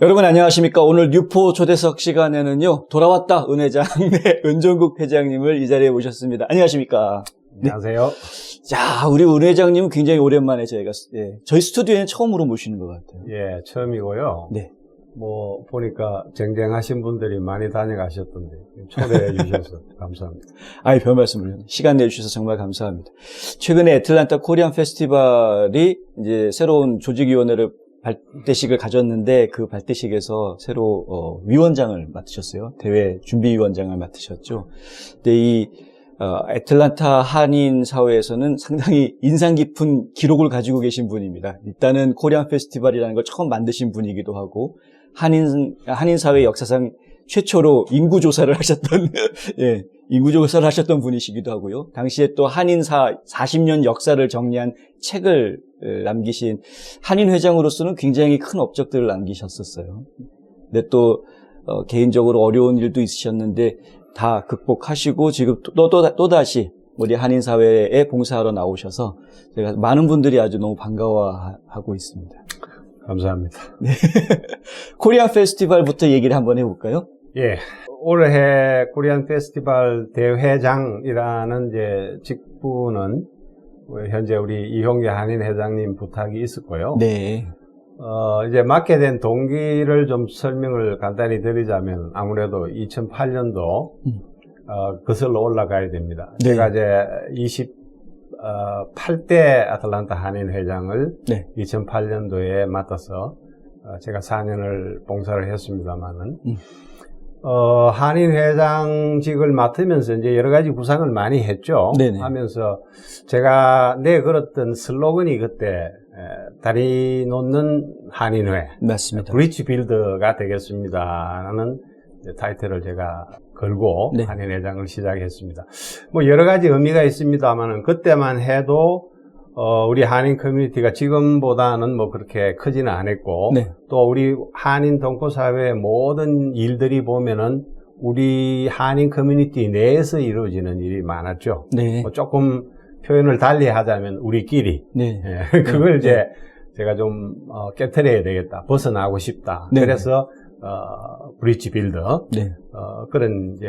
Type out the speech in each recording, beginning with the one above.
여러분 안녕하십니까. 오늘 뉴포 초대석 시간에는요, 돌아왔다 은회장, 네, 은종국 회장님을 이 자리에 모셨습니다. 안녕하십니까. 안녕하세요. 자, 우리 은 회장님은 굉장히 오랜만에 저희가, 저희 스튜디오에는 처음으로 모시는 것 같아요. 예, 처음이고요. 네. 뭐, 보니까 쟁쟁하신 분들이 많이 다녀가셨던데, 초대해 주셔서 감사합니다. 아이, 별 말씀을. 시간 내주셔서 정말 감사합니다. 최근에 애틀란타 코리안 페스티벌이 이제 새로운 조직위원회를 발대식을 가졌는데 그 발대식에서 새로 위원장을 맡으셨어요. 대회 준비위원장을 맡으셨죠. 근데 이 애틀란타 한인 사회에서는 상당히 인상 깊은 기록을 가지고 계신 분입니다. 일단은 코리안 페스티벌이라는 걸 처음 만드신 분이기도 하고 한인 사회 역사상 최초로 인구 조사를 하셨던 예, 인구 조사를 하셨던 분이시기도 하고요. 당시에 또 한인사 40년 역사를 정리한 책을 남기신 한인 회장으로서는 굉장히 큰 업적들을 남기셨었어요. 근데 또 개인적으로 어려운 일도 있으셨는데 다 극복하시고 지금 또다시 우리 한인 사회에 봉사하러 나오셔서 제가 많은 분들이 아주 너무 반가워하고 있습니다. 감사합니다. 네. 코리안 페스티벌부터 얘기를 한번 해볼까요? 예. 올해 코리안 페스티벌 대회장이라는 이제 직분은 현재 우리 이홍재 한인 회장님 부탁이 있었고요. 네. 이제 맡게 된 동기를 좀 설명을 간단히 드리자면 아무래도 2008년도 거슬러 올라가야 됩니다. 네. 제가 이제 28대 아틀란타 한인 회장을 네. 2008년도에 맡아서 제가 4년을 봉사를 했습니다만은 한인 회장직을 맡으면서 이제 여러 가지 구상을 많이 했죠. 네네. 하면서 제가 내걸었던 슬로건이 그때 다리 놓는 한인회, 맞습니다. 브릿지 빌더가 되겠습니다라는 타이틀을 제가 걸고 네. 한인 회장을 시작했습니다. 뭐 여러 가지 의미가 있습니다만은 그때만 해도 우리 한인 커뮤니티가 지금보다는 뭐 그렇게 크지는 않았고, 네. 또 우리 한인 동포사회의 모든 일들이 보면은 우리 한인 커뮤니티 내에서 이루어지는 일이 많았죠. 네. 뭐 조금 표현을 달리 하자면 우리끼리. 네. 예, 그걸 이제 제가 좀 깨트려야 되겠다. 벗어나고 싶다. 네. 그래서 브릿지 빌더. 네. 그런 이제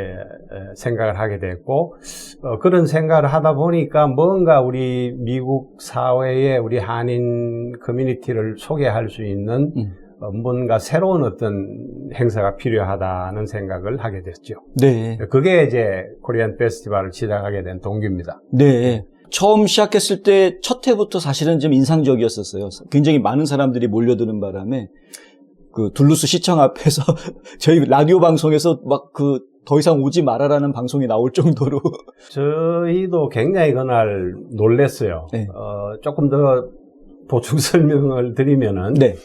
생각을 하게 됐고, 그런 생각을 하다 보니까 뭔가 우리 미국 사회에 우리 한인 커뮤니티를 소개할 수 있는 뭔가 새로운 어떤 행사가 필요하다는 생각을 하게 됐죠. 네. 그게 이제 코리안 페스티벌을 시작하게 된 동기입니다. 네. 처음 시작했을 때 첫 해부터 사실은 좀 인상적이었었어요. 굉장히 많은 사람들이 몰려드는 바람에 그 둘루스 시청 앞에서 저희 라디오 방송에서 막 더 이상 오지 말아라는 방송이 나올 정도로 저희도 굉장히 그날 놀랬어요. 네. 조금 더 보충 설명을 드리면은 네.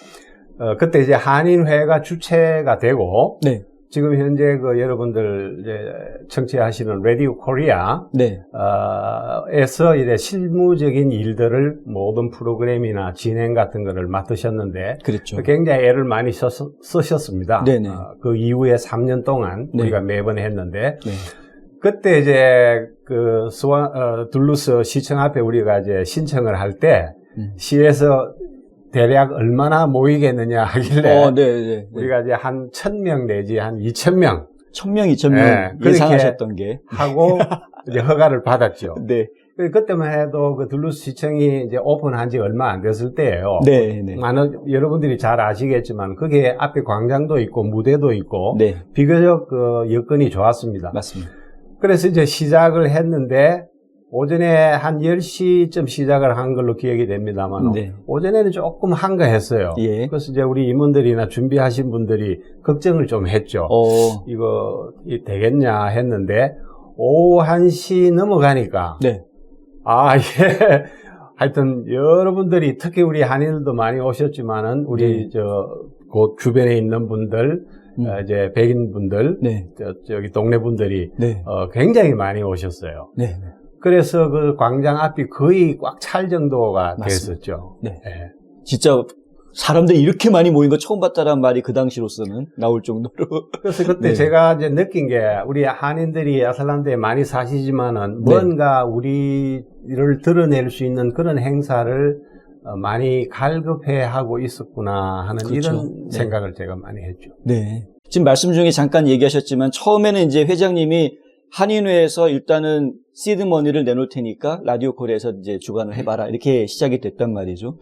그때 이제 한인회가 주체가 되고 네. 지금 현재 여러분들 이제 청취하시는 라디오 코리아 네. 에서 이제 실무적인 일들을 모든 프로그램이나 진행 같은 거를 맡으셨는데 그렇죠. 굉장히 애를 많이 쓰셨습니다. 네네. 그 이후에 3년 동안 네. 우리가 매번 했는데 네. 그때 이제 둘루스 시청 앞에 우리가 이제 신청을 할 때 시에서 대략 얼마나 모이겠느냐 하길래 네. 우리가 이제 한 1000명 내지 한 2000명 1000명, 2000명 네, 예상하셨던 게 하고 이제 허가를 받았죠. 네. 그때만 해도 그 둘루스 시청이 이제 오픈한 지 얼마 안 됐을 때예요. 네. 네. 많은 여러분들이 잘 아시겠지만 그게 앞에 광장도 있고 무대도 있고 네. 비교적 여건이 좋았습니다. 맞습니다. 그래서 이제 시작을 했는데 오전에 한 10시쯤 시작을 한 걸로 기억이 됩니다만 네. 오전에는 조금 한가했어요. 예. 그래서 이제 우리 임원들이나 준비하신 분들이 걱정을 좀 했죠. 이거 되겠냐 했는데 오후 1시 넘어가니까 네. 예. 하여튼 여러분들이 특히 우리 한인들도 많이 오셨지만은 우리 곧 주변에 있는 분들 이제 백인 분들 네. 저기 동네 분들이 네. 굉장히 많이 오셨어요. 네. 그래서 그 광장 앞이 거의 꽉 찰 정도가 맞습니다. 됐었죠. 네. 예. 진짜 사람들이 이렇게 많이 모인 거 처음 봤다라는 말이 그 당시로서는 나올 정도로. 그래서 그때 네. 제가 이제 느낀 게 우리 한인들이 아틀란타에 많이 사시지만은 네. 뭔가 우리를 드러낼 수 있는 그런 행사를 많이 갈급해하고 있었구나 하는 그렇죠. 이런 네. 생각을 제가 많이 했죠. 네. 지금 말씀 중에 잠깐 얘기하셨지만 처음에는 이제 회장님이 한인회에서 일단은 시드 머니를 내놓을 테니까 라디오 코리아에서 이제 주관을 해봐라 이렇게 시작이 됐단 말이죠.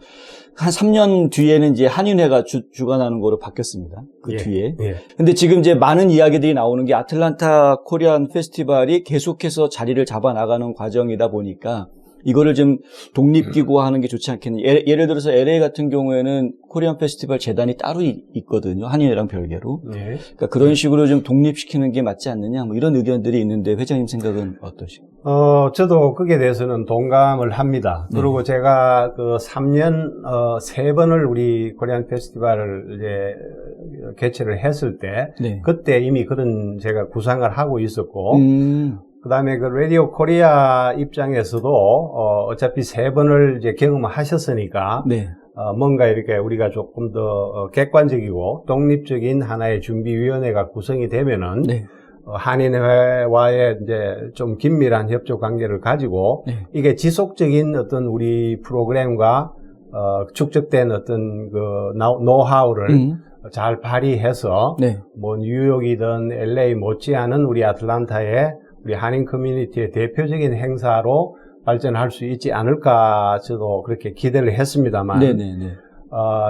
한 3년 뒤에는 이제 한인회가 주관하는 거로 바뀌었습니다. 그 예, 뒤에. 예. 근데 지금 이제 많은 이야기들이 나오는 게 아틀란타 코리안 페스티벌이 계속해서 자리를 잡아 나가는 과정이다 보니까 이거를 좀 독립기구화 하는 게 좋지 않겠느냐. 예를 들어서 LA 같은 경우에는 코리안 페스티벌 재단이 따로 있거든요. 한인회랑 별개로. 예. 그러니까 그런 식으로 좀 독립시키는 게 맞지 않느냐. 뭐 이런 의견들이 있는데 회장님 생각은 어떠신가요? 저도 거기에 대해서는 동감을 합니다. 그리고 제가 그 3년, 3번을 우리 코리안 페스티벌을 이제 개최를 했을 때, 네. 그때 이미 그런 제가 구상을 하고 있었고, 그 다음에 그 라디오 코리아 입장에서도, 어차피 3번을 이제 경험하셨으니까, 네. 뭔가 이렇게 우리가 조금 더 객관적이고 독립적인 하나의 준비위원회가 구성이 되면은, 네. 한인회와의 이제 좀 긴밀한 협조 관계를 가지고 네. 이게 지속적인 어떤 우리 프로그램과 축적된 어떤 그 노하우를 잘 발휘해서 네. 뭐 뉴욕이든 LA 못지않은 우리 아틀란타의 우리 한인 커뮤니티의 대표적인 행사로 발전할 수 있지 않을까 저도 그렇게 기대를 했습니다만 네네네.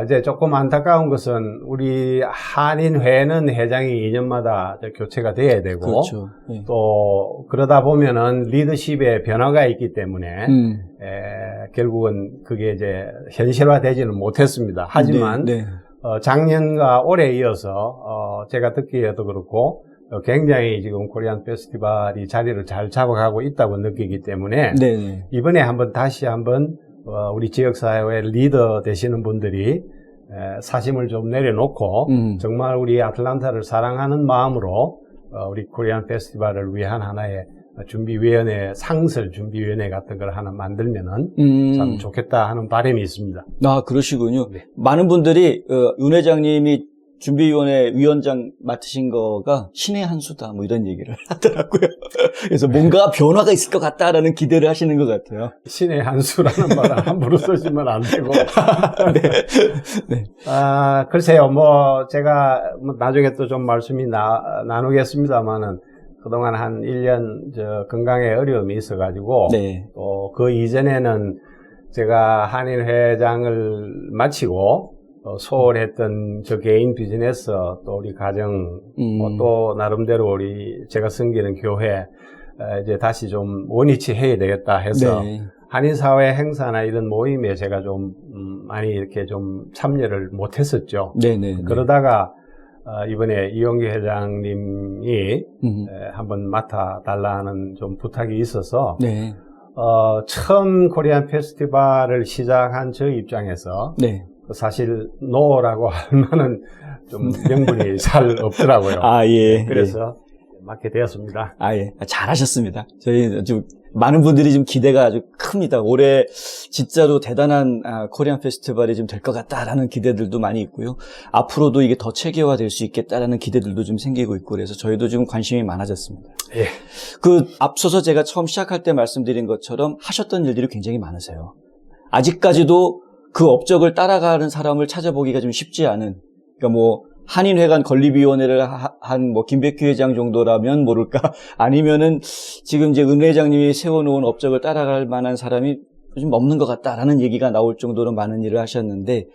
이제 조금 안타까운 것은 우리 한인회는 회장이 2년마다 교체가 돼야 되고 그렇죠. 네. 또 그러다 보면은 리더십의 변화가 있기 때문에 결국은 그게 이제 현실화되지는 못했습니다. 하지만 네. 네. 작년과 올해 이어서 제가 듣기에도 그렇고 굉장히 지금 코리안 페스티벌이 자리를 잘 잡아가고 있다고 느끼기 때문에 네. 이번에 다시 한번 우리 지역사회 리더 되시는 분들이 사심을 좀 내려놓고 정말 우리 아틀란타를 사랑하는 마음으로 우리 코리안 페스티벌을 위한 하나의 준비위원회, 상설 준비위원회 같은 걸 하나 만들면은 참 좋겠다 하는 바람이 있습니다. 아, 그러시군요. 네. 많은 분들이 윤 회장님이 준비위원회 위원장 맡으신 거가 신의 한 수다 뭐 이런 얘기를 하더라고요. 그래서 뭔가 변화가 있을 것 같다라는 기대를 하시는 것 같아요. 신의 한 수라는 말은 함부로 쓰시면 안 되고. 네. 네. 글쎄요, 제가 나중에 또 좀 말씀이 나누겠습니다만은 그동안 한 1년 건강에 어려움이 있어가지고. 네. 또 그 이전에는 제가 한인 회장을 마치고 소홀했던 저 개인 비즈니스, 또 우리 가정, 또 나름대로 제가 섬기는 교회, 이제 다시 좀 원위치 해야 되겠다 해서 네. 한인사회 행사나 이런 모임에 제가 좀 많이 이렇게 좀 참여를 못 했었죠. 네네. 그러다가 이번에 이용규 회장님이 한번 맡아달라는 좀 부탁이 있어서 네. 처음 코리안 페스티벌을 시작한 저 입장에서 네. 사실 노라고 할 만한 좀 명분이 잘 없더라고요. 아, 예. 그래서 맡게 되었습니다. 아, 예. 잘하셨습니다. 저희 좀 많은 분들이 좀 기대가 아주 큽니다. 올해 진짜로 대단한 코리안 페스티벌이 좀 될 것 같다라는 기대들도 많이 있고요. 앞으로도 이게 더 체계화될 수 있겠다라는 기대들도 좀 생기고 있고 그래서 저희도 지금 관심이 많아졌습니다. 예. 앞서서 제가 처음 시작할 때 말씀드린 것처럼 하셨던 일들이 굉장히 많으세요. 아직까지도 그 업적을 따라가는 사람을 찾아보기가 좀 쉽지 않은, 그러니까 한인회관 건립위원회를 한 김백규 회장 정도라면 모를까, 아니면은 지금 이제 은 회장님이 세워놓은 업적을 따라갈 만한 사람이 좀 없는 것 같다라는 얘기가 나올 정도로 많은 일을 하셨는데,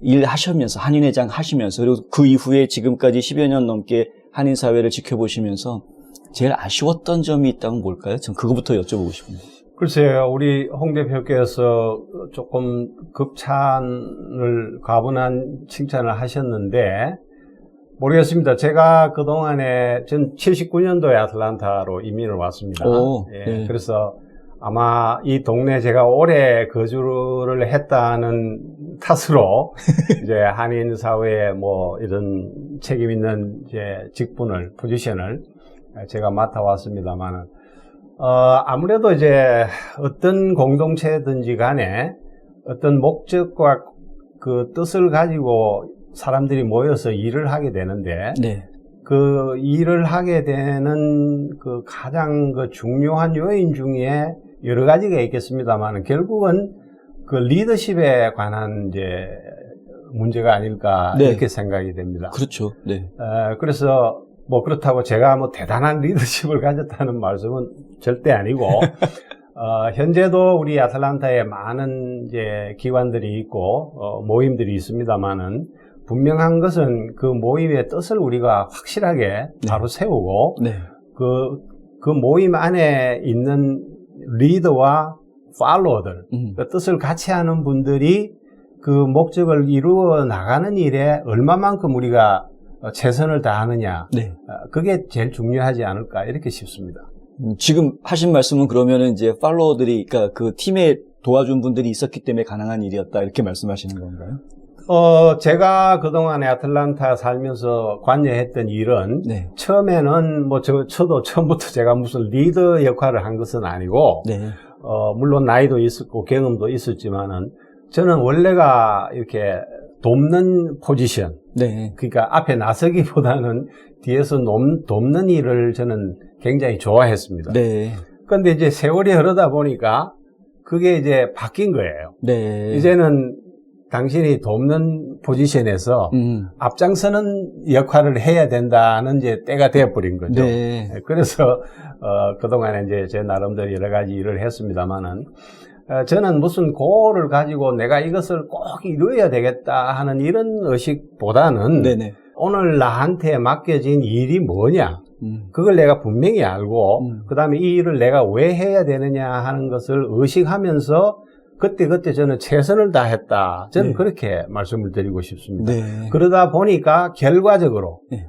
일하시면서, 한인회장 하시면서, 그리고 그 이후에 지금까지 10여 년 넘게 한인사회를 지켜보시면서 제일 아쉬웠던 점이 있다면 뭘까요? 전 그거부터 여쭤보고 싶습니다. 글쎄요, 우리 홍 대표께서 조금 과분한 칭찬을 하셨는데, 모르겠습니다. 제가 그동안에, 전 79년도에 아틀란타로 이민을 왔습니다. 예, 네. 그래서 아마 이 동네 제가 오래 거주를 했다는 탓으로, 이제 한인사회에 이런 책임 있는 포지션을 제가 맡아왔습니다만은, 아무래도 이제 어떤 공동체든지 간에 어떤 목적과 그 뜻을 가지고 사람들이 모여서 일을 하게 되는데, 네. 그 일을 하게 되는 그 가장 그 중요한 요인 중에 여러 가지가 있겠습니다만 결국은 그 리더십에 관한 이제 문제가 아닐까 네. 이렇게 생각이 됩니다. 그렇죠. 네. 그래서 뭐 그렇다고 제가 뭐 대단한 리더십을 가졌다는 말씀은 절대 아니고 현재도 우리 아틀란타에 많은 이제 기관들이 있고 모임들이 있습니다만은 분명한 것은 그 모임의 뜻을 우리가 확실하게 바로 세우고 네. 그 모임 안에 있는 리더와 팔로워들 그 뜻을 같이 하는 분들이 그 목적을 이루어 나가는 일에 얼마만큼 우리가 최선을 다하느냐 네. 그게 제일 중요하지 않을까 이렇게 싶습니다. 지금 하신 말씀은 그러면은 이제 팔로워들이, 그러니까 그 팀에 도와준 분들이 있었기 때문에 가능한 일이었다 이렇게 말씀하시는 건가요? 제가 그동안에 아틀란타 살면서 관여했던 일은 네. 처음에는 뭐 저도 처음부터 제가 무슨 리더 역할을 한 것은 아니고 네. 물론 나이도 있었고 경험도 있었지만은 저는 원래가 이렇게 돕는 포지션, 네. 그러니까 앞에 나서기보다는 뒤에서 돕는 일을 저는 굉장히 좋아했습니다. 네. 그런데 이제 세월이 흐르다 보니까 그게 이제 바뀐 거예요. 네. 이제는 당신이 돕는 포지션에서 앞장서는 역할을 해야 된다는 이제 때가 되어버린 거죠. 네. 그래서 그동안에 이제 제 나름대로 여러 가지 일을 했습니다만은 저는 무슨 고를 가지고 내가 이것을 꼭 이루어야 되겠다 하는 이런 의식보다는 네네. 오늘 나한테 맡겨진 일이 뭐냐 그걸 내가 분명히 알고 그 다음에 이 일을 내가 왜 해야 되느냐 하는 것을 의식하면서 그때 저는 최선을 다했다. 저는 네. 그렇게 말씀을 드리고 싶습니다. 네. 그러다 보니까 결과적으로 네.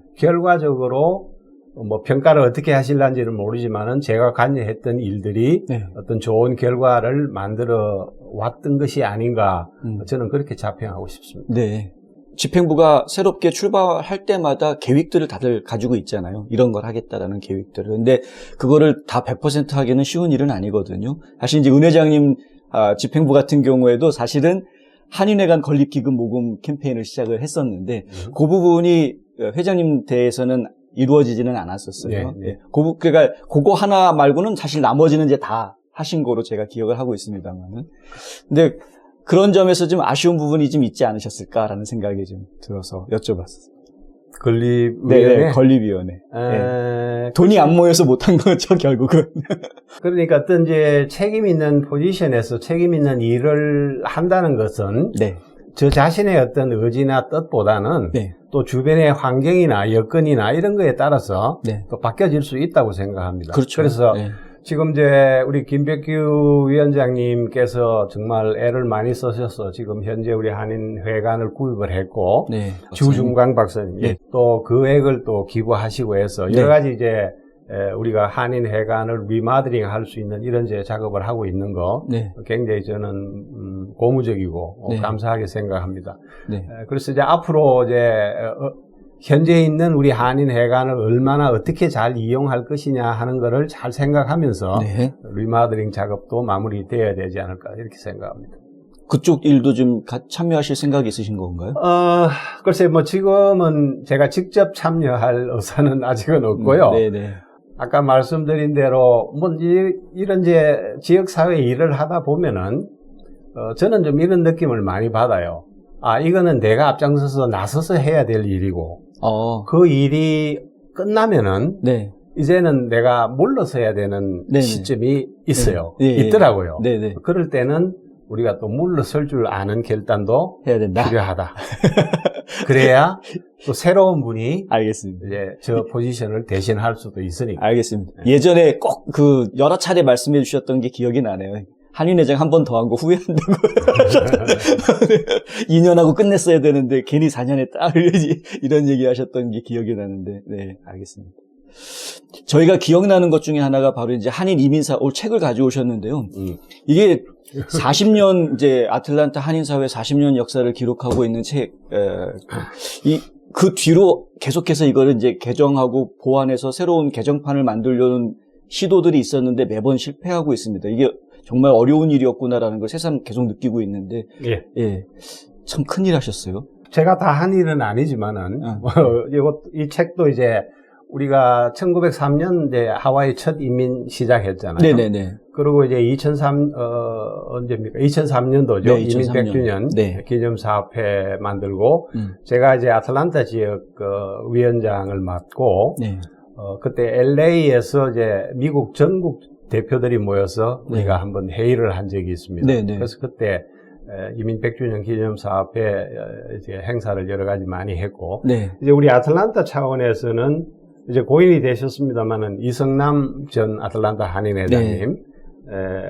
뭐 평가를 어떻게 하실런지는 모르지만은 제가 관여했던 일들이 네. 어떤 좋은 결과를 만들어 왔던 것이 아닌가 저는 그렇게 자평하고 싶습니다. 네. 집행부가 새롭게 출발할 때마다 계획들을 다들 가지고 있잖아요. 이런 걸 하겠다라는 계획들을. 근데 그거를 다 100% 하기는 쉬운 일은 아니거든요. 사실 이제 은 회장님 집행부 같은 경우에도 사실은 한인회관 건립기금 모금 캠페인을 시작을 했었는데 그 부분이 회장님 대해서는 이루어지지는 않았었어요. 네. 그러니까 그거 하나 말고는 사실 나머지는 이제 다 하신 거로 제가 기억을 하고 있습니다만은. 근데 그런 점에서 좀 아쉬운 부분이 좀 있지 않으셨을까라는 생각이 좀 들어서 여쭤봤어요. 건립위원회? 네, 건립위원회. 네. 돈이 안 모여서 못한 거죠, 결국은. 그러니까 어떤 이제 책임 있는 포지션에서 책임 있는 일을 한다는 것은 네. 저 자신의 어떤 의지나 뜻보다는 네. 또 주변의 환경이나 여건이나 이런 거에 따라서 네. 또 바뀌어질 수 있다고 생각합니다. 그렇죠. 그래서 네. 지금 이제 우리 김백규 위원장님께서 정말 애를 많이 쓰셔서 지금 현재 우리 한인회관을 구입을 했고 네. 주중광 박사님 네. 또 그 액을 또 기부하시고 해서 네. 여러 가지 이제 우리가 한인회관을 리마더링 할 수 있는 이런 이제 작업을 하고 있는 거 네. 굉장히 저는 고무적이고 네. 감사하게 생각합니다. 네. 그래서 이제 앞으로 이제 현재 있는 우리 한인회관을 얼마나 어떻게 잘 이용할 것이냐 하는 거를 잘 생각하면서 네. 리마더링 작업도 마무리되어야 되지 않을까 이렇게 생각합니다. 그쪽 일도 좀 참여하실 생각이 있으신 건가요? 글쎄 뭐 지금은 제가 직접 참여할 의사는 아직은 없고요. 네네. 아까 말씀드린 대로 뭐 이런 이제 지역사회 일을 하다 보면은 저는 좀 이런 느낌을 많이 받아요. 이거는 내가 앞장서서 나서서 해야 될 일이고 그 일이 끝나면은 네. 이제는 내가 물러서야 되는 네네. 시점이 있어요. 네. 있더라고요. 네네. 그럴 때는 우리가 또 물러설 줄 아는 결단도 해야 된다. 필요하다. 그래야 또 새로운 분이 알겠습니다. 이제 저 포지션을 대신할 수도 있으니까. 알겠습니다. 예전에 꼭 여러 차례 말씀해 주셨던 게 기억이 나네요. 한인회장 한 번 더 한 거 후회한다고. 2년하고 끝냈어야 되는데 괜히 4년 했다. 이런 얘기 하셨던 게 기억이 나는데. 네, 알겠습니다. 저희가 기억나는 것 중에 하나가 바로 이제 한인 이민사 올 책을 가져오셨는데요. 이게 40년 이제 아틀란타 한인사회 40년 역사를 기록하고 있는 책. 그 뒤로 계속해서 이거를 이제 개정하고 보완해서 새로운 개정판을 만들려는 시도들이 있었는데 매번 실패하고 있습니다. 이게 정말 어려운 일이었구나라는 걸 새삼 계속 느끼고 있는데, 예, 참 큰일 하셨어요. 제가 다 한 일은 아니지만은, 이 책도 이제 우리가 1903년 이제 하와이 첫 이민 시작했잖아요. 네네네. 그리고 이제 언제입니까? 2003년도죠. 네, 이민 2003년. 100주년 네. 기념사업회 만들고, 제가 이제 아틀란타 지역 위원장을 맡고, 네. 그때 LA에서 이제 미국 전국 대표들이 모여서 네. 우리가 한번 회의를 한 적이 있습니다. 네네. 그래서 그때 이민 100주년 기념사업회 이제 행사를 여러 가지 많이 했고, 네. 이제 우리 아틀란타 차원에서는 이제 고인이 되셨습니다만은 이성남 전 아틀란타 한인회장님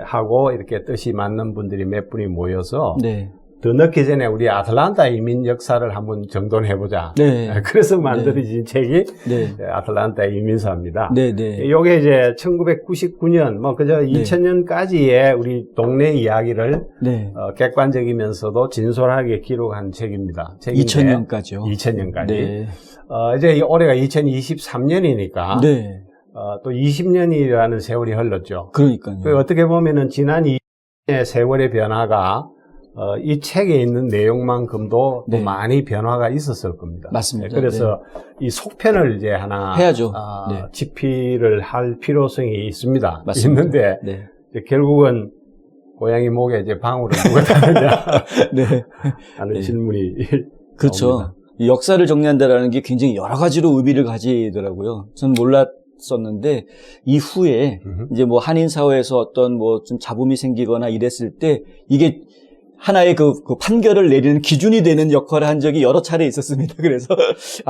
하고 이렇게 뜻이 맞는 분들이 몇 분이 모여서 네. 더 늦기 전에 우리 아틀란타 이민 역사를 한번 정돈해보자. 네. 그래서 만들어진 책이 네. 아틀란타 이민사입니다. 네네. 요게 이제 1999년, 뭐 그저 2000년까지의 우리 동네 이야기를 네. 객관적이면서도 진솔하게 기록한 책입니다. 2000년까지요. 2000년까지. 네. 이제 올해가 2023년이니까 네. 또 20년이라는 세월이 흘렀죠. 그러니까요. 어떻게 보면은 지난 20년의 세월의 변화가 이 책에 있는 내용만큼도 네. 또 많이 변화가 있었을 겁니다. 맞습니다. 그래서 이 속편을 이제 하나 해야죠. 네. 집필을 할 필요성이 있습니다. 맞습니다. 있는데 네. 이제 결국은 고양이 목에 이제 방울을 누가 타느냐 네. 하는 네. 질문이 그렇죠. 나옵니다. 이 역사를 정리한다라는 게 굉장히 여러 가지로 의미를 가지더라고요. 전 몰랐었는데 이후에 이제 뭐 한인 사회에서 어떤 뭐 좀 잡음이 생기거나 이랬을 때 이게 하나의 그 판결을 내리는 기준이 되는 역할을 한 적이 여러 차례 있었습니다. 그래서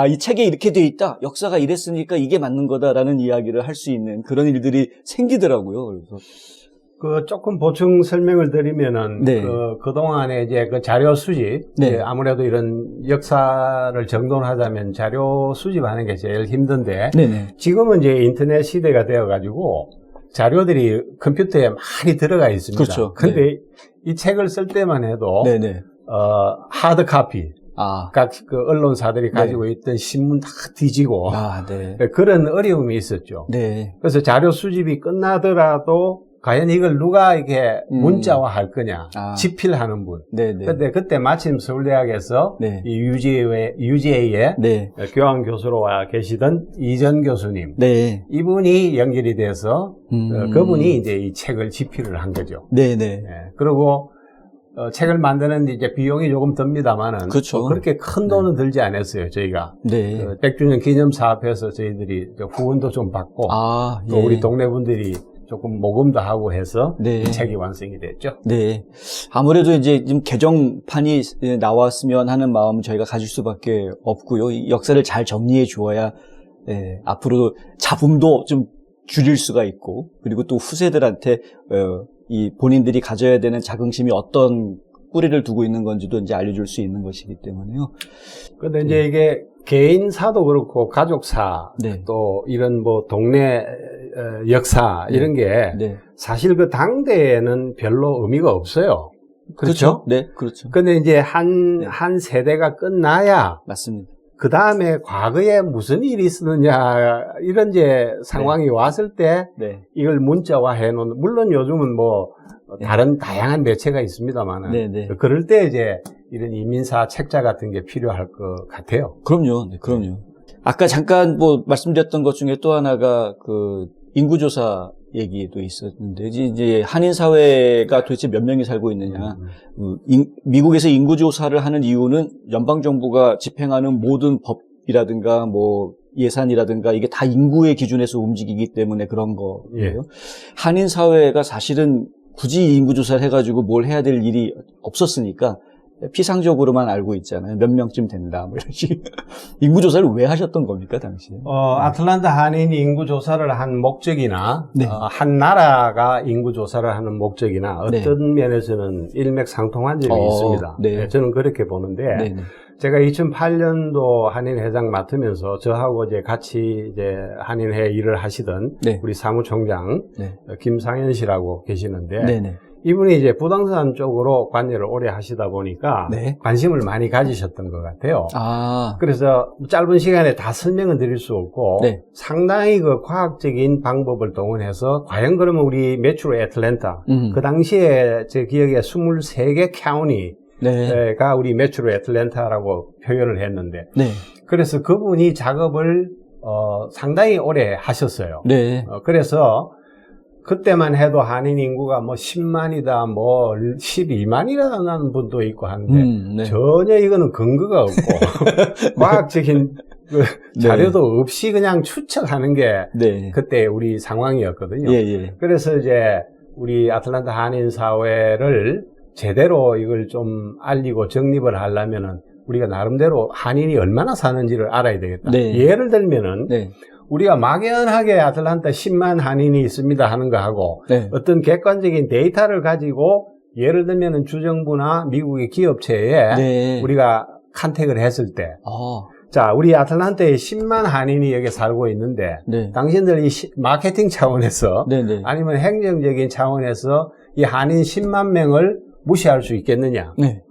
이 책에 이렇게 돼 있다. 역사가 이랬으니까 이게 맞는 거다라는 이야기를 할 수 있는 그런 일들이 생기더라고요. 그래서 조금 보충 설명을 드리면은, 네. 그동안에 이제 그 자료 수집, 네. 이제 아무래도 이런 역사를 정돈하자면 자료 수집하는 게 제일 힘든데, 네네. 지금은 이제 인터넷 시대가 되어가지고, 자료들이 컴퓨터에 많이 들어가 있습니다. 그렇죠. 근데 이 책을 쓸 때만 해도, 네네. 하드 카피, 각 그 언론사들이 가지고 있던 신문 다 뒤지고, 네. 그런 어려움이 있었죠. 네. 그래서 자료 수집이 끝나더라도 과연 이걸 누가 이렇게 문자화 할 거냐, 집필하는 분. 네네. 근데 그때 마침 서울대학에서 네. 이 UGA의 네. 교환 교수로 와 계시던 이전 교수님. 네. 이분이 연결이 돼서 그분이 이제 이 책을 집필을 한 거죠. 네네. 그리고 책을 만드는데 이제 비용이 조금 듭니다만은 그렇죠. 그렇게 큰 돈은 들지 않았어요, 저희가. 네. 100주년 기념 사업에서 저희들이 후원도 좀 받고 또 예. 우리 동네 분들이 조금 모금도 하고 해서 네. 이 책이 완성이 됐죠. 네. 아무래도 이제 좀 개정판이 나왔으면 하는 마음은 저희가 가질 수밖에 없고요. 이 역사를 잘 정리해 주어야 앞으로 잡음도 좀 줄일 수가 있고, 그리고 또 후세들한테 이 본인들이 가져야 되는 자긍심이 어떤 뿌리를 두고 있는 건지도 이제 알려줄 수 있는 것이기 때문에요. 근데 이제 이게 개인사도 그렇고 가족사, 네. 또 이런 뭐 동네 역사 이런 게 네. 사실 그 당대에는 별로 의미가 없어요. 그렇죠? 네, 그렇죠. 근데 이제 한 세대가 끝나야 맞습니다. 그 다음에 과거에 무슨 일이 있었느냐 이런 이제 상황이 왔을 때 네. 이걸 문자화 해놓은, 물론 요즘은 뭐 다른 다양한 매체가 있습니다만은 네. 그럴 때 이제 이런 이민사 책자 같은 게 필요할 것 같아요. 그럼요. 네, 그럼요. 아까 잠깐 뭐 말씀드렸던 것 중에 또 하나가 그 인구조사 얘기도 있었는데, 이제 한인 사회가 도대체 몇 명이 살고 있느냐. 미국에서 인구조사를 하는 이유는 연방정부가 집행하는 모든 법이라든가 뭐 예산이라든가 이게 다 인구의 기준에서 움직이기 때문에 그런 거예요. 한인 사회가 사실은 굳이 인구조사를 해가지고 뭘 해야 될 일이 없었으니까 피상적으로만 알고 있잖아요. 몇 명쯤 된다, 뭐 이런 식. 인구조사를 왜 하셨던 겁니까, 당시에? 아틀란타 한인 인구조사를 한 목적이나, 네. 한 나라가 인구조사를 하는 목적이나 어떤 면에서는 일맥상통한 점이 있습니다. 네. 저는 그렇게 보는데, 네. 제가 2008년도 한인회장 맡으면서 저하고 이제 같이 이제 한인회 일을 하시던 네. 우리 사무총장 김상현 씨라고 계시는데, 네네. 이분이 이제 부동산 쪽으로 관여를 오래 하시다 보니까 관심을 많이 가지셨던 것 같아요. 그래서 짧은 시간에 다 설명은 드릴 수 없고 상당히 그 과학적인 방법을 동원해서 과연 그러면 우리 메트로 애틀랜타 그 당시에 제 기억에 23개 카운티가 우리 메트로 애틀랜타라고 표현을 했는데 그래서 그분이 작업을 상당히 오래 하셨어요. 네. 그래서 그때만 해도 한인 인구가 뭐 10만이다, 뭐 12만이라는 분도 있고 하는데 네. 전혀 이거는 근거가 없고 과학적인 그 자료도 없이 그냥 추측하는 게 네. 그때 우리 상황이었거든요. 예, 예. 그래서 이제 우리 아틀란타 한인 사회를 제대로 이걸 좀 알리고 정립을 하려면은 우리가 나름대로 한인이 얼마나 사는지를 알아야 되겠다. 네. 예를 들면은 네. 우리가 막연하게 아틀란타 10만 한인이 있습니다 하는 거하고 네. 어떤 객관적인 데이터를 가지고 예를 들면은 주정부나 미국의 기업체에 네. 우리가 컨택을 했을 때 아, 자, 우리 아틀란타에 10만 한인이 여기 살고 있는데 네. 당신들이 마케팅 차원에서 네, 네. 아니면 행정적인 차원에서 이 한인 10만 명을 무시할 수 있겠느냐? 네.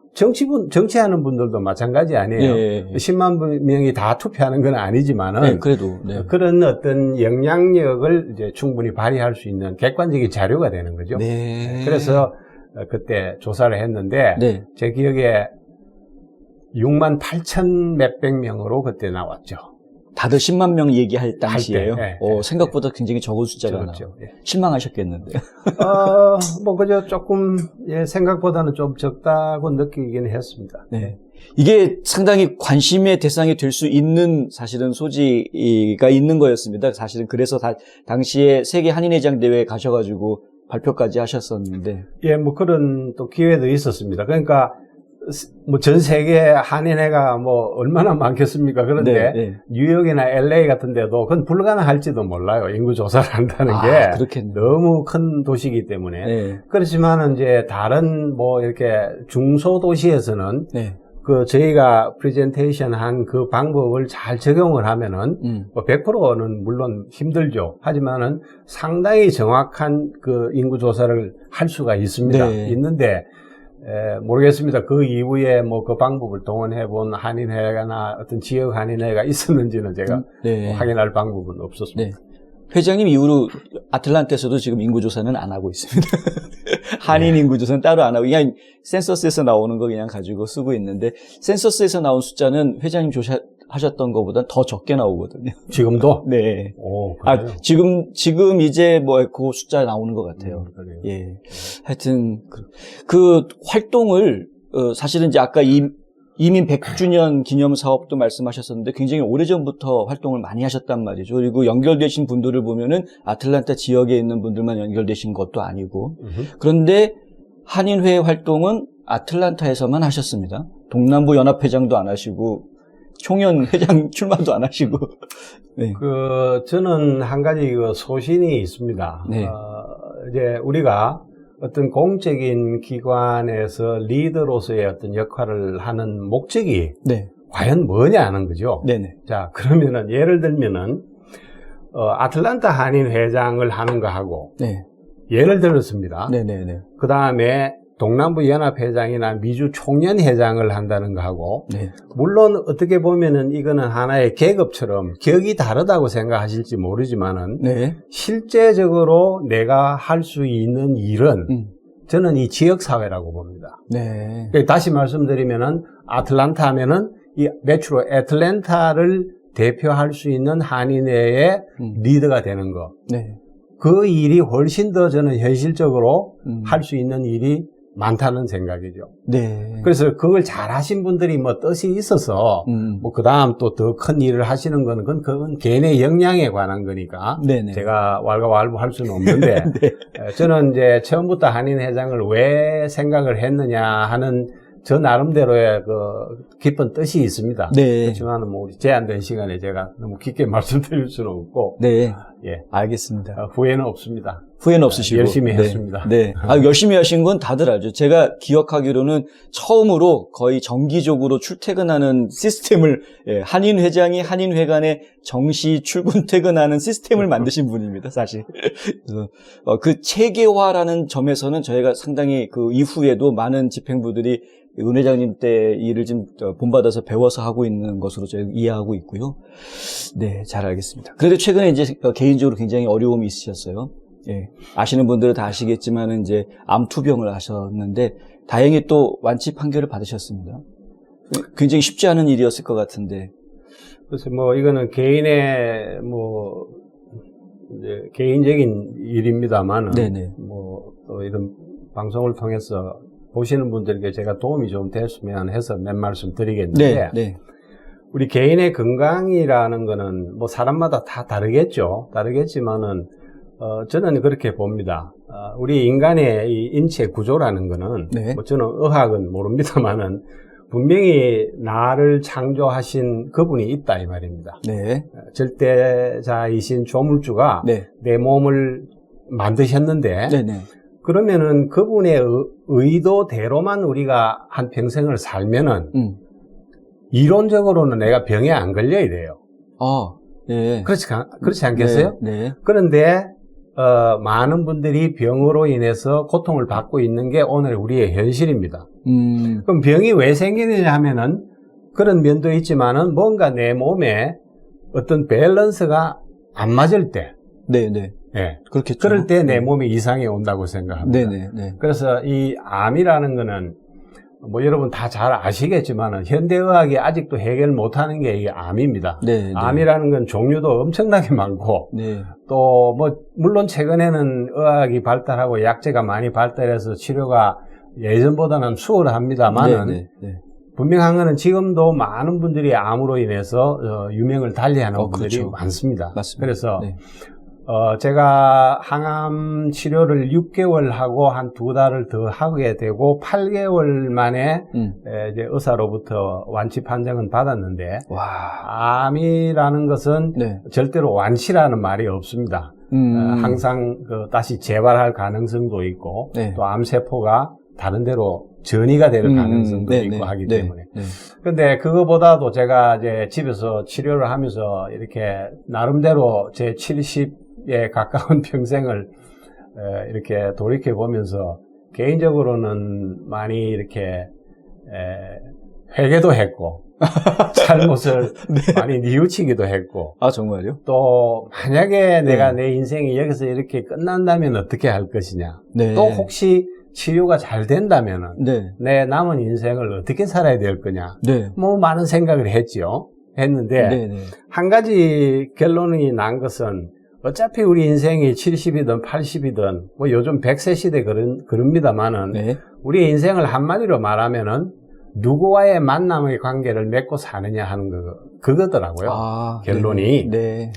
정치하는 분들도 마찬가지 아니에요. 네. 10만 명이 다 투표하는 건 아니지만은 네, 그래도 네. 그런 어떤 영향력을 이제 충분히 발휘할 수 있는 객관적인 자료가 되는 거죠. 네. 그래서 그때 조사를 했는데 네. 제 기억에 6만 8천 몇백 명으로 그때 나왔죠. 다들 10만 명 얘기할 당시에요. 네, 생각보다 굉장히 적은 숫자가 그렇죠. 나와요. 예. 실망하셨겠는데. 뭐 그저 조금 생각보다는 좀 적다고 느끼기는 했습니다. 네. 이게 상당히 관심의 대상이 될 수 있는 사실은 소지가 있는 거였습니다. 사실은 그래서 당시에 세계 한인회장 대회에 가셔가지고 발표까지 하셨었는데. 예, 뭐 그런 또 기회도 있었습니다. 그러니까 뭐 전 세계 한인회가 뭐 얼마나 많겠습니까? 그런데 네, 네. 뉴욕이나 LA 같은 데도 그건 불가능할지도 몰라요. 인구 조사를 한다는 게 그렇겠네요. 너무 큰 도시이기 때문에. 네. 그렇지만은 이제 다른 뭐 이렇게 중소도시에서는 네. 그 저희가 프레젠테이션 한 그 방법을 잘 적용을 하면은 뭐 100%는 물론 힘들죠. 하지만은 상당히 정확한 그 인구 조사를 할 수가 있습니다. 네. 있는데 모르겠습니다. 그 이후에 뭐 그 방법을 동원해 본 한인회나 어떤 지역 한인회가 있었는지는 제가 네. 확인할 방법은 없었습니다. 네. 회장님 이후로 아틀란타에서도 지금 인구조사는 안 하고 있습니다. 한인 인구조사는 따로 안 하고 그냥 센서스에서 나오는 거 그냥 가지고 쓰고 있는데 센서스에서 나온 숫자는 회장님 조사하셨던 것보다 더 적게 나오거든요. 지금도? 네. 오, 그래요? 지금 이제 뭐 그 숫자 나오는 것 같아요. 그래요. 예. 하여튼 그 활동을 사실은 이제 아까 이민 100주년 기념 사업도 말씀하셨었는데 굉장히 오래전부터 활동을 많이 하셨단 말이죠. 그리고 연결되신 분들을 보면은 아틀란타 지역에 있는 분들만 연결되신 것도 아니고. 그런데 한인회 활동은 아틀란타에서만 하셨습니다. 동남부 연합회장도 안 하시고 총연 회장 출마도 안 하시고. 네. 저는 한 가지 소신이 있습니다. 네. 이제 우리가 어떤 공적인 기관에서 리더로서의 어떤 역할을 하는 목적이 네. 과연 뭐냐 하는 거죠. 네네. 자, 그러면은 예를 들면은 아틀란타 한인 회장을 하는 거하고 네. 예를 들었습니다. 네네네. 그 다음에 동남부 연합회장이나 미주 총연회장을 한다는 거하고 네. 물론 어떻게 보면은 이거는 하나의 계급처럼 격이 다르다고 생각하실지 모르지만은 네. 실제적으로 내가 할 수 있는 일은 저는 이 지역사회라고 봅니다. 네. 다시 말씀드리면은 아틀란타 하면은 이 메트로 애틀랜타를 대표할 수 있는 한인회의 리더가 되는 거. 네. 그 일이 훨씬 더 저는 현실적으로 할 수 있는 일이 많다는 생각이죠. 네. 그래서 그걸 잘 하신 분들이 뭐 뜻이 있어서 뭐 그 다음 또 더 큰 일을 하시는 거는 그건 개인의 역량에 관한 거니까 네네. 제가 왈가왈부할 수는 없는데 네. 저는 이제 처음부터 한인회장을 왜 생각을 했느냐 하는 저 나름대로의 그 깊은 뜻이 있습니다. 네. 그렇지만 뭐 우리 제한된 시간에 제가 너무 깊게 말씀드릴 수는 없고 네. 예. 알겠습니다. 후회는 없습니다. 후회는 없으시고. 열심히 네. 했습니다. 네. 열심히 하신 건 다들 알죠. 제가 기억하기로는 처음으로 거의 정기적으로 출퇴근하는 시스템을, 한인 회장이 한인 회관에 정시 출근 퇴근하는 시스템을 만드신 분입니다, 사실. 그래서 그 체계화라는 점에서는 저희가 상당히 그 이후에도 많은 집행부들이 은 회장님 때 일을 좀 본받아서 배워서 하고 있는 것으로 저희가 이해하고 있고요. 네, 잘 알겠습니다. 그런데 최근에 이제 개인적으로 굉장히 어려움이 있으셨어요. 예, 아시는 분들은 다 아시겠지만은 이제 암 투병을 하셨는데 다행히 또 완치 판결을 받으셨습니다. 굉장히 쉽지 않은 일이었을 것 같은데 그래서 뭐 이거는 개인의 뭐 이제 개인적인 일입니다만은 네네. 뭐 또 이런 방송을 통해서 보시는 분들께 제가 도움이 좀 됐으면 해서 몇 말씀 드리겠는데 네, 네. 우리 개인의 건강이라는 거는 뭐 사람마다 다 다르겠죠. 다르겠지만은 저는 그렇게 봅니다. 우리 인간의 이 인체 구조라는 거는 네. 뭐 저는 의학은 모릅니다만은 분명히 나를 창조하신 그분이 있다 이 말입니다. 네. 절대자이신 조물주가 네. 내 몸을 만드셨는데 네, 네. 그러면은 그분의 의도대로만 우리가 한 평생을 살면은 이론적으로는 내가 병에 안 걸려야 돼요. 네. 그렇지 않겠어요? 네. 네. 그런데 많은 분들이 병으로 인해서 고통을 받고 있는 게 오늘 우리의 현실입니다. 그럼 병이 왜 생기느냐 하면은 그런 면도 있지만은 뭔가 내 몸에 어떤 밸런스가 안 맞을 때, 네, 네. 예. 그렇겠죠. 그럴 때 내 몸에 이상이 온다고 생각합니다. 네, 네, 네. 그래서 이 암이라는 거는 뭐 여러분 다 잘 아시겠지만은 현대의학이 아직도 해결 못하는 게 이 암입니다. 네, 네. 암이라는 건 종류도 엄청나게 많고 네. 또 뭐 물론 최근에는 의학이 발달하고 약제가 많이 발달해서 치료가 예전보다는 수월합니다만은 네, 네, 네. 분명한 거는 지금도 많은 분들이 암으로 인해서 유명을 달리하는 분들이 그렇죠. 많습니다. 맞습니다. 그래서 네. 제가 항암 치료를 6개월 하고 한 2달을 더 하게 되고 8개월 만에 이제 의사로부터 완치 판정은 받았는데 와. 암이라는 것은 네. 절대로 완치라는 말이 없습니다. 항상 다시 재발할 가능성도 있고 네. 또 암세포가 다른 데로 전이가 될 가능성도 네, 있고 네, 하기 네, 때문에. 네. 근데 그거보다도 제가 이제 집에서 치료를 하면서 이렇게 나름대로 제 70에 가까운 평생을 이렇게 돌이켜 보면서 개인적으로는 많이 이렇게 회개도 했고 잘못을 네. 많이 뉘우치기도 했고 아, 정말요? 또 만약에 내가 네. 내 인생이 여기서 이렇게 끝난다면 어떻게 할 것이냐. 네. 또 혹시 치료가 잘 된다면은 네. 내 남은 인생을 어떻게 살아야 될 거냐. 네. 뭐 많은 생각을 했는데 네, 네. 한 가지 결론이 난 것은 어차피 우리 인생이 70이든 80이든 뭐 요즘 100세 시대 그럽니다만은 네. 우리 인생을 한마디로 말하면은 누구와의 만남의 관계를 맺고 사느냐 하는 그거더라고요. 아, 결론이. 네.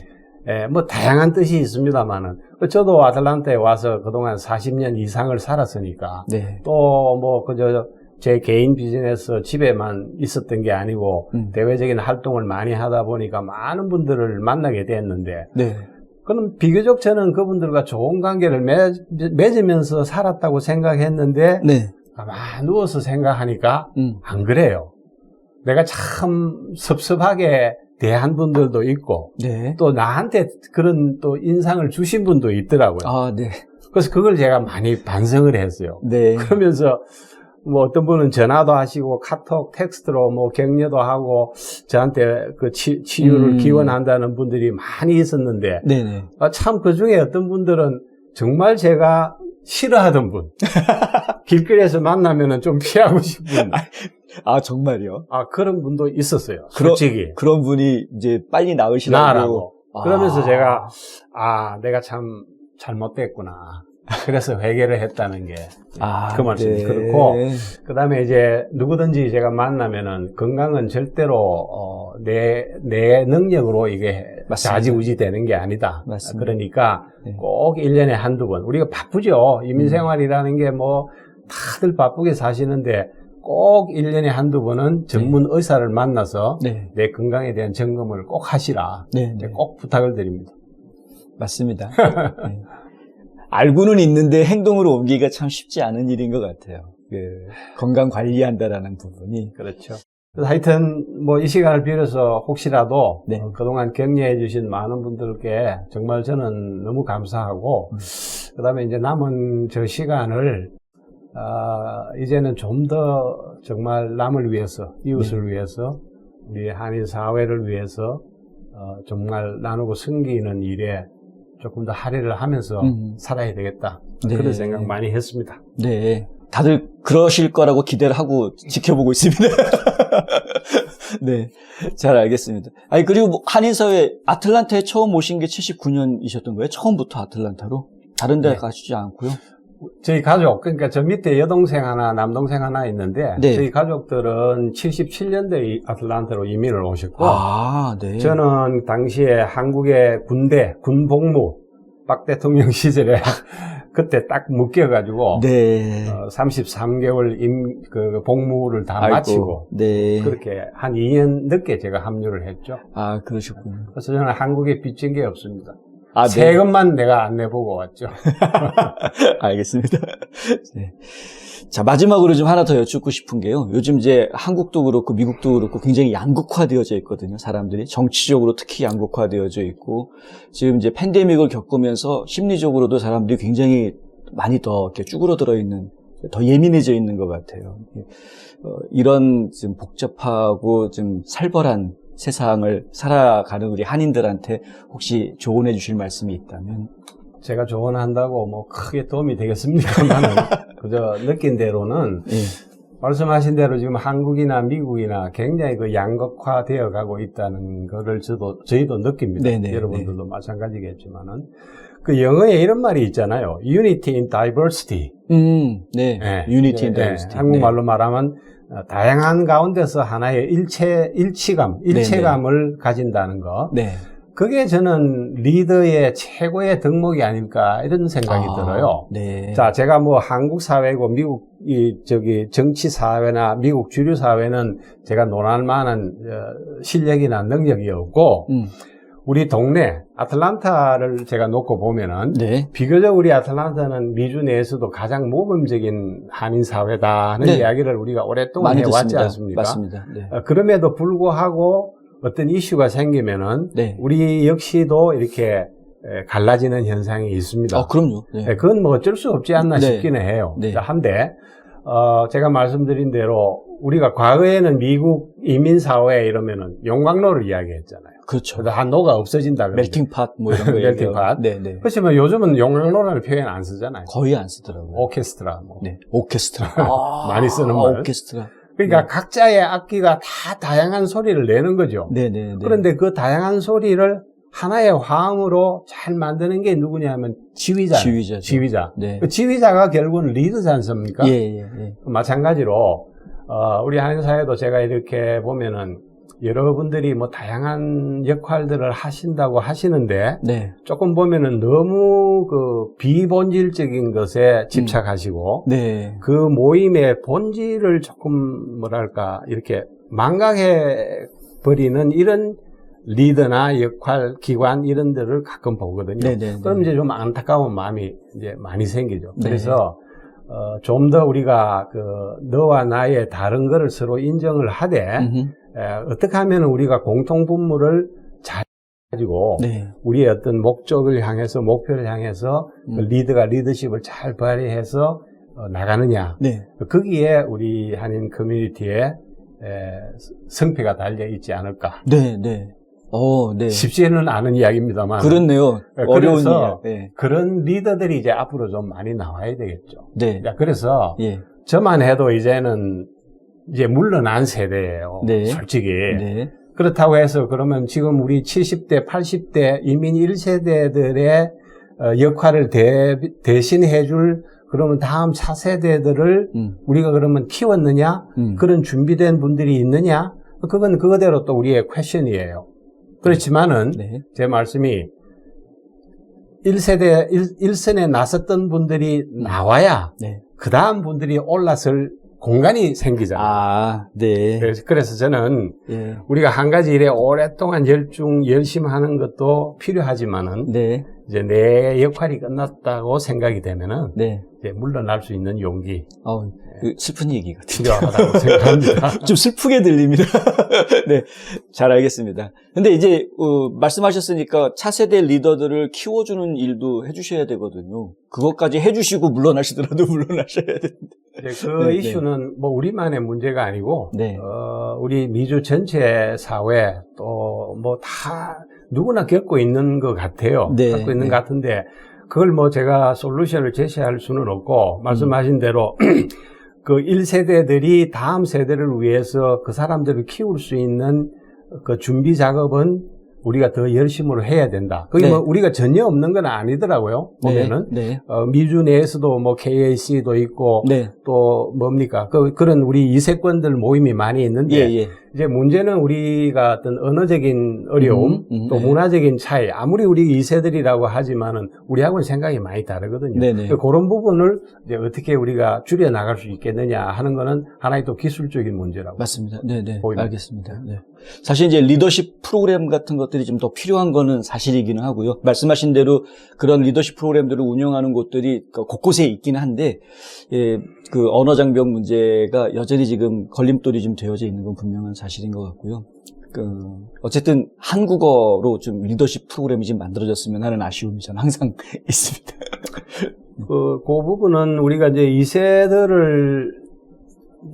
뭐 다양한 뜻이 있습니다만은 저도 아틀란타에 와서 그동안 40년 이상을 살았으니까 네. 또 뭐 그저 제 개인 비즈니스 집에만 있었던 게 아니고 대외적인 활동을 많이 하다 보니까 많은 분들을 만나게 됐는데 네. 그럼 비교적 저는 그분들과 좋은 관계를 맺으면서 살았다고 생각했는데 네. 가만 누워서 생각하니까 안 그래요. 내가 참 섭섭하게 대한 분들도 있고 네. 또 나한테 그런 또 인상을 주신 분도 있더라고요. 아, 네. 그래서 그걸 제가 많이 반성을 했어요. 네. 그러면서 뭐 어떤 분은 전화도 하시고 카톡, 텍스트로 뭐 격려도 하고 저한테 그 치유를 기원한다는 분들이 많이 있었는데 네네. 참 그 중에 어떤 분들은 정말 제가 싫어하던 분 길거리에서 만나면은 좀 피하고 싶은 아, 정말요? 그런 분도 있었어요. 솔직히 그런 분이 이제 빨리 나으시라고. 나라고. 그러면서 제가 내가 참 잘못됐구나. 그래서 회개를 했다는 게 그 말씀이 네. 그렇고 그 다음에 이제 누구든지 제가 만나면은 건강은 절대로 내 능력으로 이게 맞습니다. 좌지우지 되는 게 아니다. 맞습니다. 그러니까 네. 꼭 1년에 한두 번 우리가 바쁘죠. 이민생활이라는 게 뭐 다들 바쁘게 사시는데 꼭 1년에 한두 번은 전문 의사를 만나서 네. 내 건강에 대한 점검을 꼭 하시라. 네. 네. 꼭 부탁을 드립니다. 맞습니다. 네. 알고는 있는데 행동으로 옮기기가 참 쉽지 않은 일인 것 같아요. 건강 관리한다라는 부분이. 그렇죠. 그래서 하여튼 뭐 이 시간을 빌어서 혹시라도 네. 그동안 격려해 주신 많은 분들께 정말 저는 너무 감사하고 그다음에 이제 남은 저 시간을 이제는 좀 더 정말 남을 위해서 이웃을 위해서 우리 한인 사회를 위해서 정말 나누고 섬기는 일에 조금 더 할애를 하면서 살아야 되겠다. 네. 그런 생각 많이 했습니다. 네. 다들 그러실 거라고 기대를 하고 지켜보고 있습니다. 네, 잘 알겠습니다. 아니, 그리고 뭐 한인사회 아틀란타에 처음 오신 게 79년이셨던 거예요? 처음부터 아틀란타로? 다른 데 네. 가시지 않고요? 저희 가족, 그러니까 저 밑에 여동생 하나, 남동생 하나 있는데, 네. 저희 가족들은 77년도에 아틀란타로 이민을 오셨고, 아, 네. 저는 당시에 한국의 군대, 군복무, 박 대통령 시절에 그때 딱 묶여가지고, 네. 33개월 복무를 다 아이고, 마치고, 네. 그렇게 한 2년 늦게 제가 합류를 했죠. 아, 그러셨군요. 그래서 저는 한국에 빚진 게 없습니다. 아, 네. 세금만 내가 안 내보고 왔죠. 알겠습니다. 네. 자, 마지막으로 좀 하나 더 여쭙고 싶은 게요. 요즘 이제 한국도 그렇고 미국도 그렇고 굉장히 양극화되어져 있거든요. 사람들이 정치적으로 특히 양극화되어져 있고 지금 이제 팬데믹을 겪으면서 심리적으로도 사람들이 굉장히 많이 더 이렇게 쭈그러들어 있는, 더 예민해져 있는 것 같아요. 이런 좀 복잡하고 좀 살벌한 세상을 살아가는 우리 한인들한테 혹시 조언해 주실 말씀이 있다면? 제가 조언한다고 뭐 크게 도움이 되겠습니까만은 그저 느낀 대로는 예. 말씀하신 대로 지금 한국이나 미국이나 굉장히 그 양극화 되어 가고 있다는 거를 저희도 느낍니다. 네네, 여러분들도 마찬가지겠지만은 그 영어에 이런 말이 있잖아요. Unity in diversity. 네. 네. Unity in 네. diversity. 한국말로 말하면 다양한 가운데서 하나의 일체감을 가진다는 거. 네. 그게 저는 리더의 최고의 덕목이 아닐까 이런 생각이 들어요. 네. 자, 제가 뭐 한국 사회고 미국 정치 사회나 미국 주류 사회는 제가 논할 만한 실력이나 능력이 없고 우리 동네 아틀란타를 제가 놓고 보면은 네. 비교적 우리 아틀란타는 미주 내에서도 가장 모범적인 한인 사회다 하는 네. 이야기를 우리가 오랫동안 많이 해왔지 듣습니다. 않습니까? 맞습니다. 네. 그럼에도 불구하고 어떤 이슈가 생기면은 네. 우리 역시도 이렇게 갈라지는 현상이 있습니다. 그럼요. 네. 그건 뭐 어쩔 수 없지 않나 네. 싶기는 해요. 네. 한데 제가 말씀드린 대로 우리가 과거에는 미국 이민사회 이러면은 용광로를 이야기했잖아요. 그렇죠. 그래서 한노가 없어진다 그러죠. 멜팅팟 뭐 이런 거 멜팅팟. 네, 네. 그렇지만 요즘은 용광로라는 표현 안 쓰잖아요. 거의 안 쓰더라고요. 오케스트라 뭐. 네. 오케스트라. 많이 쓰는 말. 오케스트라. 그러니까 네. 각자의 악기가 다 다양한 소리를 내는 거죠. 네, 네, 네. 그런데 그 다양한 소리를 하나의 화음으로 잘 만드는 게 누구냐면 지휘자죠. 지휘자. 네. 그 지휘자가 결국은 리더지 않습니까? 예, 예, 예. 마찬가지로 우리 한인사회도 제가 이렇게 보면은 여러분들이 뭐 다양한 역할들을 하신다고 하시는데 네. 조금 보면은 너무 그 비본질적인 것에 집착하시고 네. 그 모임의 본질을 조금 뭐랄까 이렇게 망각해 버리는 이런 리더나 역할, 기관 이런 데를 가끔 보거든요. 네네. 그럼 이제 좀 안타까운 마음이 이제 많이 생기죠. 네. 그래서 좀 더 우리가 그 너와 나의 다른 거를 서로 인정을 하되 어떻게 하면 우리가 공통 분모를 잘 가지고 네. 우리의 어떤 목적을 향해서 목표를 향해서 그 리더가 리더십을 잘 발휘해서 나가느냐. 네. 거기에 우리 한인 커뮤니티의 성패가 달려 있지 않을까. 네, 네. 네. 쉽지는 않은 이야기입니다만. 그렇네요. 어려운 그래서 이야. 네. 그런 리더들이 이제 앞으로 좀 많이 나와야 되겠죠. 네. 그래서 예. 저만 해도 이제는 이제 물러난 세대예요. 네. 솔직히. 네. 그렇다고 해서 그러면 지금 우리 70대, 80대 이민 1세대들의 역할을 대신해 줄 그러면 다음 차세대들을 우리가 그러면 키웠느냐? 그런 준비된 분들이 있느냐? 그건 그거대로 또 우리의 퀘션이에요. 그렇지만은 네. 제 말씀이 1선에 나섰던 분들이 나와야 네. 그 다음 분들이 올라설 공간이 생기잖아요. 네. 그래서 저는 예. 우리가 한 가지 일에 오랫동안 열심하는 것도 필요하지만은 네. 이제 내 역할이 끝났다고 생각이 되면은 네. 이제 물러날 수 있는 용기 슬픈 얘기 같은데. 필요하다고 생각합니다. 좀 슬프게 들립니다. 네. 잘 알겠습니다. 근데 이제, 말씀하셨으니까 차세대 리더들을 키워주는 일도 해주셔야 되거든요. 그것까지 해주시고 물러나시더라도 물러나셔야 되는데. 그 네, 이슈는 뭐 우리만의 문제가 아니고, 네. 우리 미주 전체 사회 또 뭐 다 누구나 겪고 있는 것 같아요. 네, 겪고 있는 네. 것 같은데, 그걸 뭐 제가 솔루션을 제시할 수는 없고, 말씀하신 대로, 그 1세대들이 다음 세대를 위해서 그 사람들을 키울 수 있는 그 준비 작업은 우리가 더 열심으로 해야 된다. 그게 네. 뭐 우리가 전혀 없는 건 아니더라고요. 보면은. 네. 미주 내에서도 뭐 KAC도 있고, 네. 또 뭡니까? 그런 우리 이세권들 모임이 많이 있는데, 예. 이제 문제는 우리가 어떤 언어적인 어려움, 또 네. 문화적인 차이, 아무리 우리 2세들이라고 하지만은 우리하고는 생각이 많이 다르거든요. 네네. 그런 부분을 이제 어떻게 우리가 줄여나갈 수 있겠느냐 하는 거는 하나의 또 기술적인 문제라고. 맞습니다. 네네. 보입니다. 알겠습니다. 네. 사실 이제 리더십 프로그램 같은 것들이 좀 더 필요한 거는 사실이기는 하고요. 말씀하신 대로 그런 리더십 프로그램들을 운영하는 곳들이 곳곳에 있기는 한데, 예, 그 언어 장벽 문제가 여전히 지금 걸림돌이 좀 되어져 있는 건 분명한 사실인 것 같고요. 어쨌든 한국어로 좀 리더십 프로그램이 좀 만들어졌으면 하는 아쉬움이 저는 항상 있습니다. 그 부분은 우리가 이제 2세들을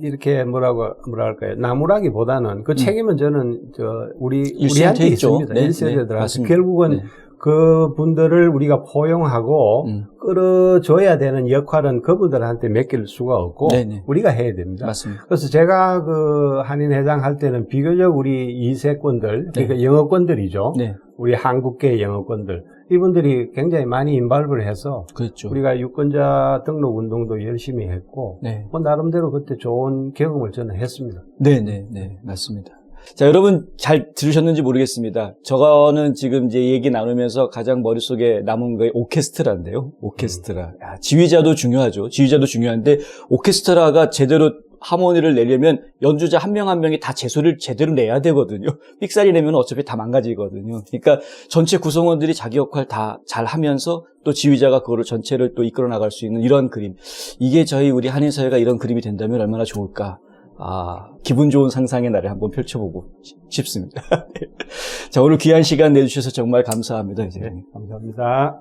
이렇게 뭐랄까요, 나무라기보다는 그 책임은 저는 우리한테 있죠. 있습니다. 네, 1세대들한테. 맞습니다. 결국은 네. 그 분들을 우리가 포용하고 끌어줘야 되는 역할은 그분들한테 맡길 수가 없고 네네. 우리가 해야 됩니다. 맞습니다. 그래서 제가 그 한인회장 할 때는 비교적 우리 2세권들, 그러니까 영어권들이죠. 네. 우리 한국계 영어권들, 이분들이 굉장히 많이 인발브를 해서 그렇죠. 우리가 유권자 등록 운동도 열심히 했고, 네. 뭐 나름대로 그때 좋은 경험을 저는 했습니다. 네, 맞습니다. 자, 여러분 잘 들으셨는지 모르겠습니다. 저거는 지금 이제 얘기 나누면서 가장 머릿속에 남은 게 오케스트라인데요. 오케스트라. 야, 지휘자도 중요하죠. 지휘자도 중요한데 오케스트라가 제대로 하모니를 내려면 연주자 한 명 한 명이 다 제 소리를 제대로 내야 되거든요. 삑사리 내면 어차피 다 망가지거든요. 그러니까 전체 구성원들이 자기 역할 다 잘 하면서 또 지휘자가 그거를 전체를 또 이끌어 나갈 수 있는 이런 그림. 이게 우리 한인사회가 이런 그림이 된다면 얼마나 좋을까. 기분 좋은 상상의 날을 한번 펼쳐보고 싶습니다. 자, 오늘 귀한 시간 내주셔서 정말 감사합니다. 네, 감사합니다.